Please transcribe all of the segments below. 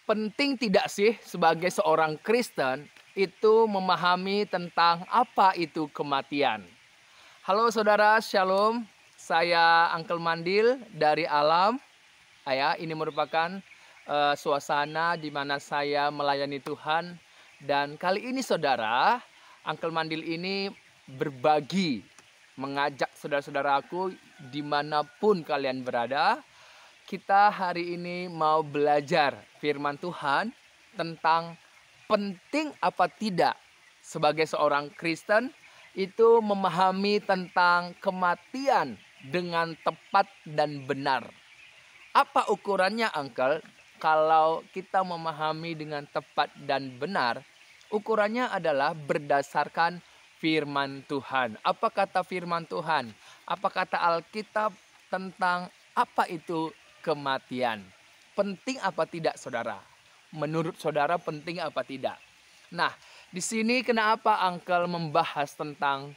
Penting tidak sih sebagai seorang Kristen itu memahami tentang apa itu kematian? Halo saudara, Shalom. Saya Uncle Mandil dari Alam. Ini merupakan suasana di mana saya melayani Tuhan. Dan kali ini saudara, Uncle Mandil ini berbagi, mengajak saudara-saudaraku dimanapun kalian berada. Kita hari ini mau belajar firman Tuhan tentang penting apa tidak sebagai seorang Kristen itu memahami tentang kematian dengan tepat dan benar. Apa ukurannya, Uncle? Kalau kita memahami dengan tepat dan benar, ukurannya adalah berdasarkan firman Tuhan. Apa kata firman Tuhan? Apa kata Alkitab tentang apa itu kematian? Penting apa tidak, saudara? Menurut saudara penting apa tidak? Nah, di sini kenapa Uncle membahas tentang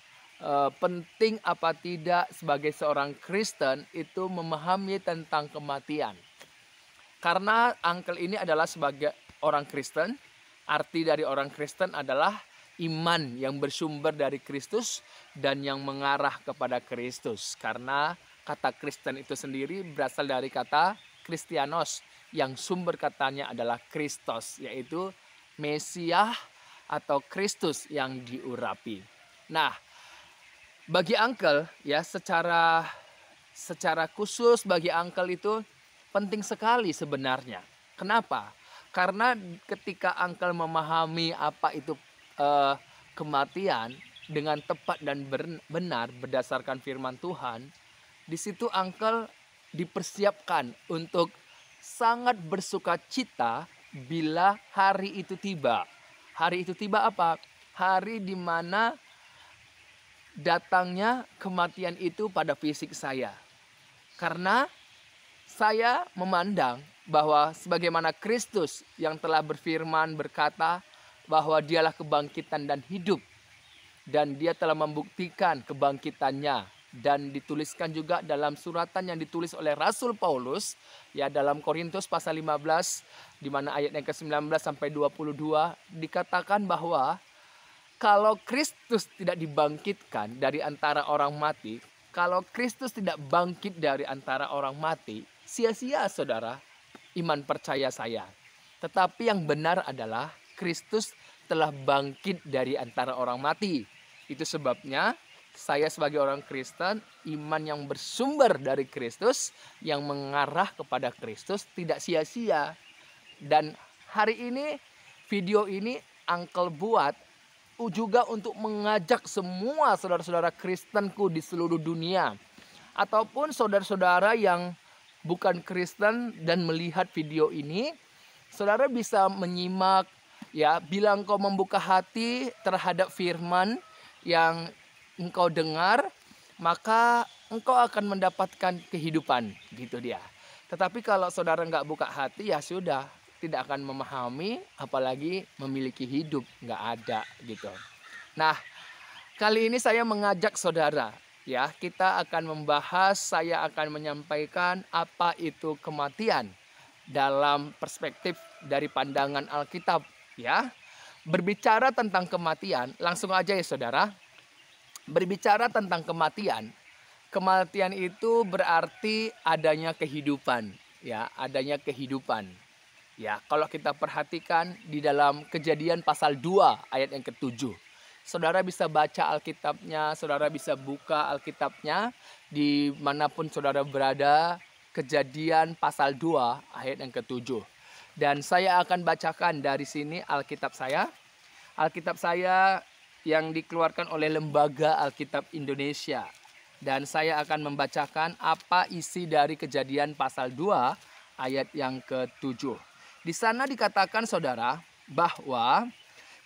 penting apa tidak sebagai seorang Kristen itu memahami tentang kematian. Karena Uncle ini adalah sebagai orang Kristen, arti dari orang Kristen adalah iman yang bersumber dari Kristus dan yang mengarah kepada Kristus. Karena kata Kristen itu sendiri berasal dari kata Kristianos yang sumber katanya adalah Kristus, yaitu Mesias atau Kristus yang diurapi. Nah, bagi Uncle ya secara khusus bagi Uncle itu penting sekali sebenarnya. Kenapa? Karena ketika Uncle memahami apa itu kematian dengan tepat dan benar berdasarkan firman Tuhan, di situ Uncle dipersiapkan untuk sangat bersukacita bila hari itu tiba. Hari itu tiba apa? Hari di mana datangnya kematian itu pada fisik saya. Karena saya memandang bahwa sebagaimana Kristus yang telah berfirman berkata bahwa dialah kebangkitan dan hidup. Dan dia telah membuktikan kebangkitannya. Dan dituliskan juga dalam suratan yang ditulis oleh Rasul Paulus ya dalam Korintus pasal 15 di mana ayat yang ke-19 sampai 22 dikatakan bahwa kalau Kristus tidak dibangkitkan dari antara orang mati, kalau Kristus tidak bangkit dari antara orang mati, sia-sia saudara iman percaya saya. Tetapi yang benar adalah Kristus telah bangkit dari antara orang mati. Itu sebabnya saya sebagai orang Kristen, iman yang bersumber dari Kristus, yang mengarah kepada Kristus tidak sia-sia. Dan hari ini, video ini Uncle buat juga untuk mengajak semua saudara-saudara Kristenku di seluruh dunia. Ataupun saudara-saudara yang bukan Kristen dan melihat video ini, saudara bisa menyimak ya bila engkau membuka hati terhadap firman yang engkau dengar, maka engkau akan mendapatkan kehidupan, gitu dia. Tetapi kalau saudara nggak buka hati, ya sudah, tidak akan memahami, apalagi memiliki hidup, nggak ada, gitu. Nah, kali ini saya mengajak saudara, ya, kita akan membahas, saya akan menyampaikan apa itu kematian dalam perspektif dari pandangan Alkitab, ya. Berbicara tentang kematian, langsung aja ya saudara. Berbicara tentang kematian, kematian itu berarti adanya kehidupan, ya, adanya kehidupan. Ya, kalau kita perhatikan di dalam Kejadian pasal 2 ayat yang ke-7. Saudara bisa baca Alkitabnya, saudara bisa buka Alkitabnya dimanapun saudara berada, Kejadian pasal 2 ayat yang ke-7. Dan saya akan bacakan dari sini Alkitab saya. Alkitab saya yang dikeluarkan oleh Lembaga Alkitab Indonesia. Dan saya akan membacakan apa isi dari Kejadian pasal 2 ayat yang ke-7. Di sana dikatakan saudara bahwa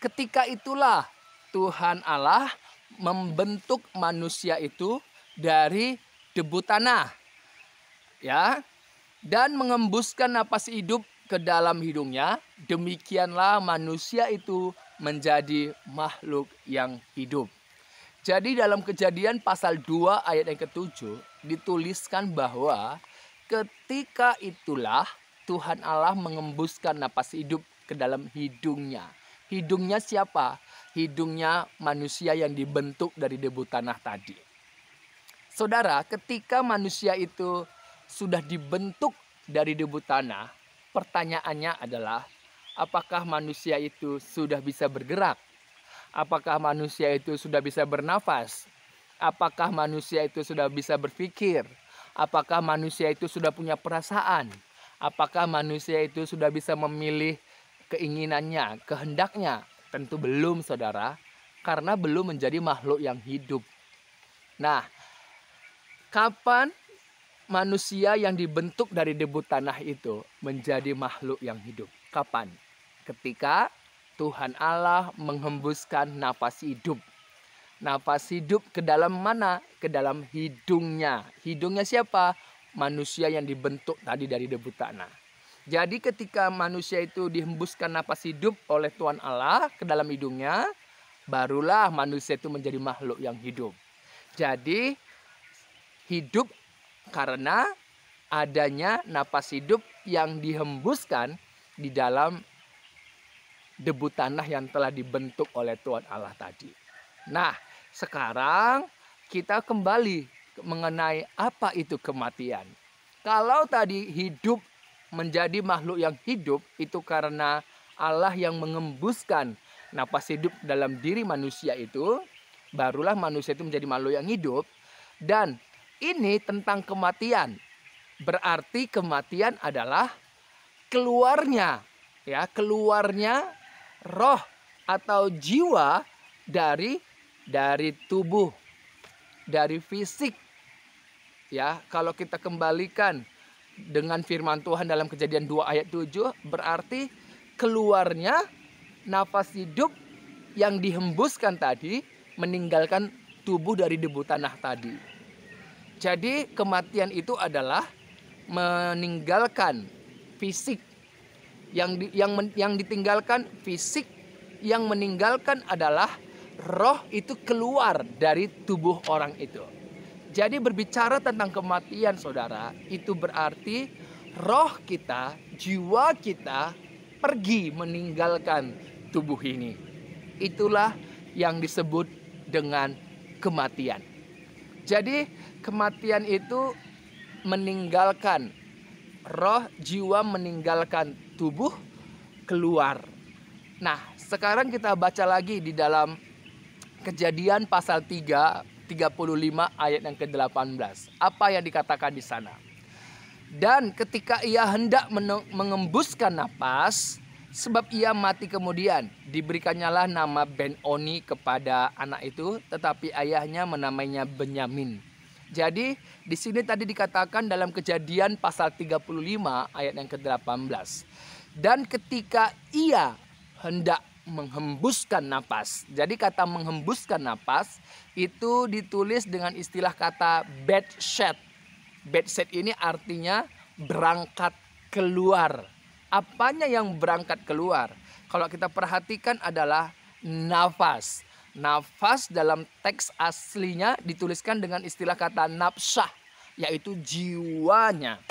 ketika itulah Tuhan Allah membentuk manusia itu dari debu tanah. Ya, dan mengembuskan napas hidup ke dalam hidungnya, demikianlah manusia itu menjadi makhluk yang hidup. Jadi dalam Kejadian pasal 2 ayat yang ke-7 dituliskan bahwa ketika itulah Tuhan Allah mengembuskan napas hidup ke dalam hidungnya. Hidungnya siapa? Hidungnya manusia yang dibentuk dari debu tanah tadi. Saudara, ketika manusia itu sudah dibentuk dari debu tanah, pertanyaannya adalah, apakah manusia itu sudah bisa bergerak? Apakah manusia itu sudah bisa bernafas? Apakah manusia itu sudah bisa berpikir? Apakah manusia itu sudah punya perasaan? Apakah manusia itu sudah bisa memilih keinginannya, kehendaknya? Tentu belum, saudara, karena belum menjadi makhluk yang hidup. Nah, kapan manusia yang dibentuk dari debu tanah itu menjadi makhluk yang hidup? Kapan? Ketika Tuhan Allah menghembuskan napas hidup. Napas hidup ke dalam mana? Ke dalam hidungnya. Hidungnya siapa? Manusia yang dibentuk tadi dari debu tanah. Jadi ketika manusia itu dihembuskan napas hidup oleh Tuhan Allah ke dalam hidungnya, barulah manusia itu menjadi makhluk yang hidup. Jadi hidup karena adanya napas hidup yang dihembuskan di dalam debu tanah yang telah dibentuk oleh Tuhan Allah tadi. Nah, sekarang kita kembali mengenai apa itu kematian. Kalau tadi hidup menjadi makhluk yang hidup itu karena Allah yang mengembuskan napas hidup dalam diri manusia itu, barulah manusia itu menjadi makhluk yang hidup. Dan ini tentang kematian. Berarti kematian adalah keluarnya roh atau jiwa dari tubuh, dari fisik. Ya, kalau kita kembalikan dengan firman Tuhan dalam Kejadian 2 ayat 7, berarti keluarnya nafas hidup yang dihembuskan tadi meninggalkan tubuh dari debu tanah tadi. Jadi kematian itu adalah meninggalkan fisik. Yang ditinggalkan fisik, yang meninggalkan adalah roh itu keluar dari tubuh orang itu. Jadi berbicara tentang kematian, saudara, itu berarti roh kita, jiwa kita pergi meninggalkan tubuh ini. Itulah yang disebut dengan kematian. Jadi kematian itu meninggalkan roh, jiwa meninggalkan tubuh, keluar. Nah, sekarang kita baca lagi di dalam Kejadian pasal 3, 35 ayat yang ke-18. Apa yang dikatakan di sana? Dan ketika ia hendak mengembuskan napas, sebab ia mati kemudian, diberikannya nama Ben-Oni kepada anak itu, tetapi ayahnya menamainya Benyamin. Jadi di sini tadi dikatakan dalam Kejadian pasal 35 ayat yang ke-18. Dan ketika ia hendak menghembuskan napas. Jadi kata menghembuskan napas itu ditulis dengan istilah kata bedshed. Bedshed ini artinya berangkat keluar. Apanya yang berangkat keluar? Kalau kita perhatikan adalah nafas. Nafas dalam teks aslinya dituliskan dengan istilah kata nafsah, yaitu jiwanya.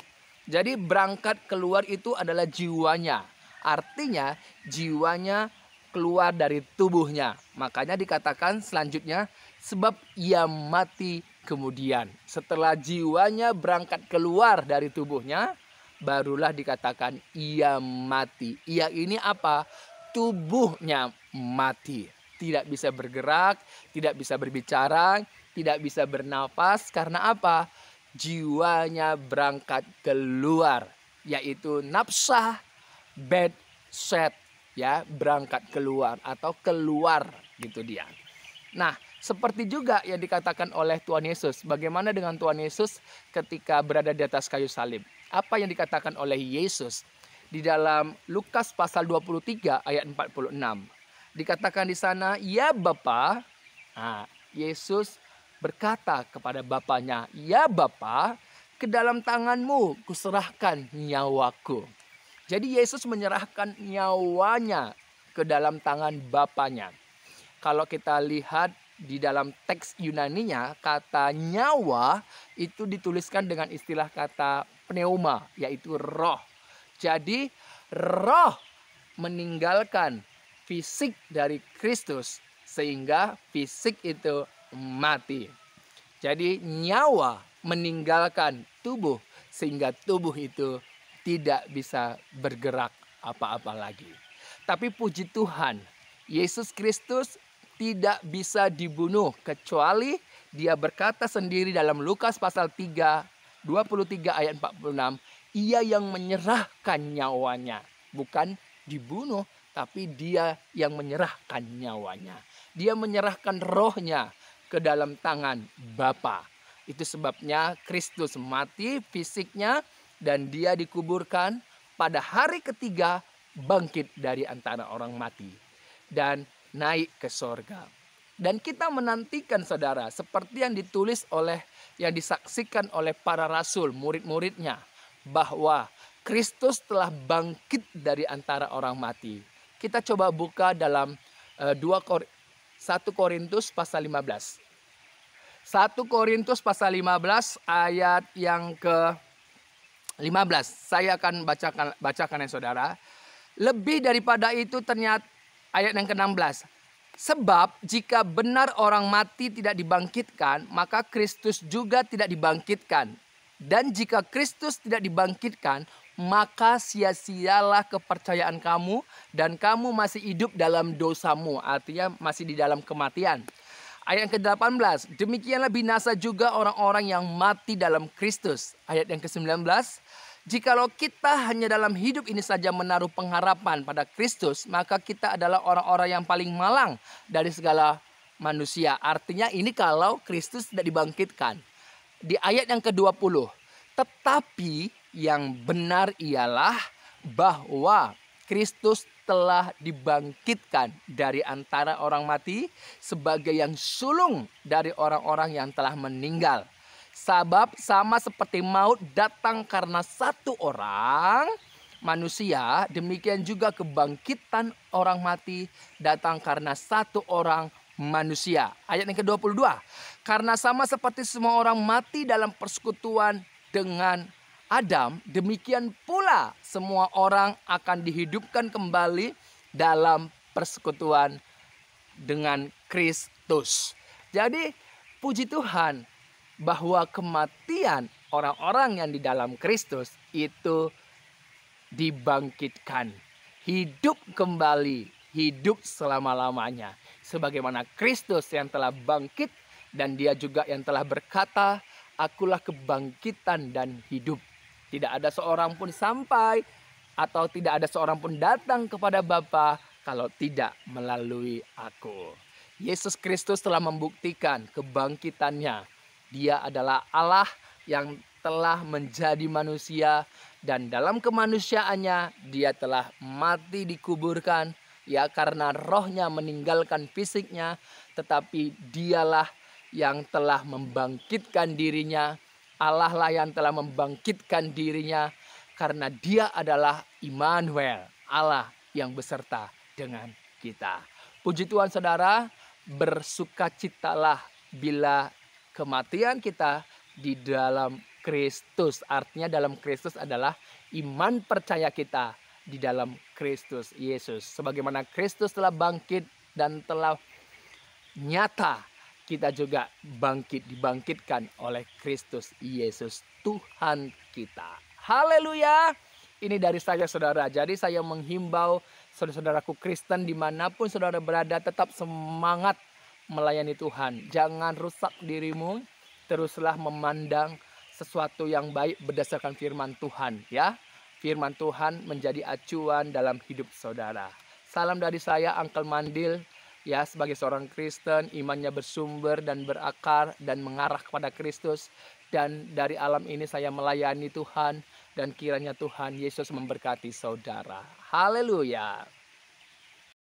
Jadi berangkat keluar itu adalah jiwanya. Artinya jiwanya keluar dari tubuhnya. Makanya dikatakan selanjutnya, sebab ia mati kemudian. Setelah jiwanya berangkat keluar dari tubuhnya, barulah dikatakan ia mati. Ia ini apa? Tubuhnya mati. Tidak bisa bergerak, tidak bisa berbicara, tidak bisa bernafas. Karena apa? Jiwanya berangkat keluar, yaitu nafsah, bedshed, ya, berangkat keluar atau keluar gitu dia. Nah, seperti juga yang dikatakan oleh Tuhan Yesus. Bagaimana dengan Tuhan Yesus ketika berada di atas kayu salib? Apa yang dikatakan oleh Yesus di dalam Lukas pasal 23 ayat 46? Dikatakan di sana, "Ya Bapa." Nah, Yesus berkata kepada Bapanya, "Ya Bapa, ke dalam tanganmu kuserahkan nyawaku." Jadi Yesus menyerahkan nyawanya ke dalam tangan Bapanya. Kalau kita lihat di dalam teks Yunaninya, kata nyawa itu dituliskan dengan istilah kata pneuma, yaitu roh. Jadi roh meninggalkan fisik dari Kristus sehingga fisik itu mati. Jadi nyawa meninggalkan tubuh sehingga tubuh itu tidak bisa bergerak apa-apa lagi. Tapi puji Tuhan, Yesus Kristus tidak bisa dibunuh kecuali dia berkata sendiri dalam Lukas pasal 3, 23 ayat 46, ia yang menyerahkan nyawanya. Bukan dibunuh, tapi dia yang menyerahkan nyawanya. Dia menyerahkan rohnya ke dalam tangan Bapa. Itu sebabnya Kristus mati fisiknya dan dia dikuburkan, pada hari ketiga bangkit dari antara orang mati dan naik ke sorga. Dan kita menantikan saudara, seperti yang ditulis oleh, yang disaksikan oleh para rasul, murid-muridnya, bahwa Kristus telah bangkit dari antara orang mati. Kita coba buka dalam 1 Korintus pasal 15. 1 Korintus pasal 15 ayat yang ke-15. Saya akan bacakan ya saudara. Lebih daripada itu ternyata ayat yang ke-16. Sebab jika benar orang mati tidak dibangkitkan, maka Kristus juga tidak dibangkitkan. Dan jika Kristus tidak dibangkitkan, maka sia-sialah kepercayaan kamu dan kamu masih hidup dalam dosamu. Artinya masih di dalam kematian. Ayat yang ke-18, demikianlah binasa juga orang-orang yang mati dalam Kristus. Ayat yang ke-19, jikalau kita hanya dalam hidup ini saja menaruh pengharapan pada Kristus, maka kita adalah orang-orang yang paling malang dari segala manusia. Artinya ini kalau Kristus tidak dibangkitkan. Di ayat yang ke-20, tetapi yang benar ialah bahwa Kristus telah dibangkitkan dari antara orang mati sebagai yang sulung dari orang-orang yang telah meninggal. Sebab sama seperti maut datang karena satu orang manusia, demikian juga kebangkitan orang mati datang karena satu orang manusia. Ayat yang ke-22. Karena sama seperti semua orang mati dalam persekutuan dengan Adam, demikian pula semua orang akan dihidupkan kembali dalam persekutuan dengan Kristus. Jadi puji Tuhan bahwa kematian orang-orang yang di dalam Kristus itu dibangkitkan. Hidup kembali, hidup selama-lamanya. Sebagaimana Kristus yang telah bangkit dan dia juga yang telah berkata, akulah kebangkitan dan hidup. Tidak ada seorang pun sampai atau tidak ada seorang pun datang kepada Bapa kalau tidak melalui aku. Yesus Kristus telah membuktikan kebangkitannya. Dia adalah Allah yang telah menjadi manusia dan dalam kemanusiaannya dia telah mati dikuburkan ya karena rohnya meninggalkan fisiknya, tetapi dialah yang telah membangkitkan dirinya. Allah lah yang telah membangkitkan dirinya karena dia adalah Immanuel, Allah yang beserta dengan kita. Puji Tuhan saudara, bersukacitalah bila kematian kita di dalam Kristus. Artinya dalam Kristus adalah iman percaya kita di dalam Kristus Yesus. Sebagaimana Kristus telah bangkit dan telah nyata, kita juga dibangkitkan oleh Kristus Yesus Tuhan kita. Haleluya. Ini dari saya saudara. Jadi saya menghimbau saudara-saudaraku Kristen dimanapun saudara berada, tetap semangat melayani Tuhan. Jangan rusak dirimu. Teruslah memandang sesuatu yang baik berdasarkan firman Tuhan ya. Firman Tuhan menjadi acuan dalam hidup saudara. Salam dari saya Uncle Mandil. Ya, sebagai seorang Kristen, imannya bersumber dan berakar dan mengarah kepada Kristus. Dan dari alam ini saya melayani Tuhan. Dan kiranya Tuhan Yesus memberkati saudara. Haleluya.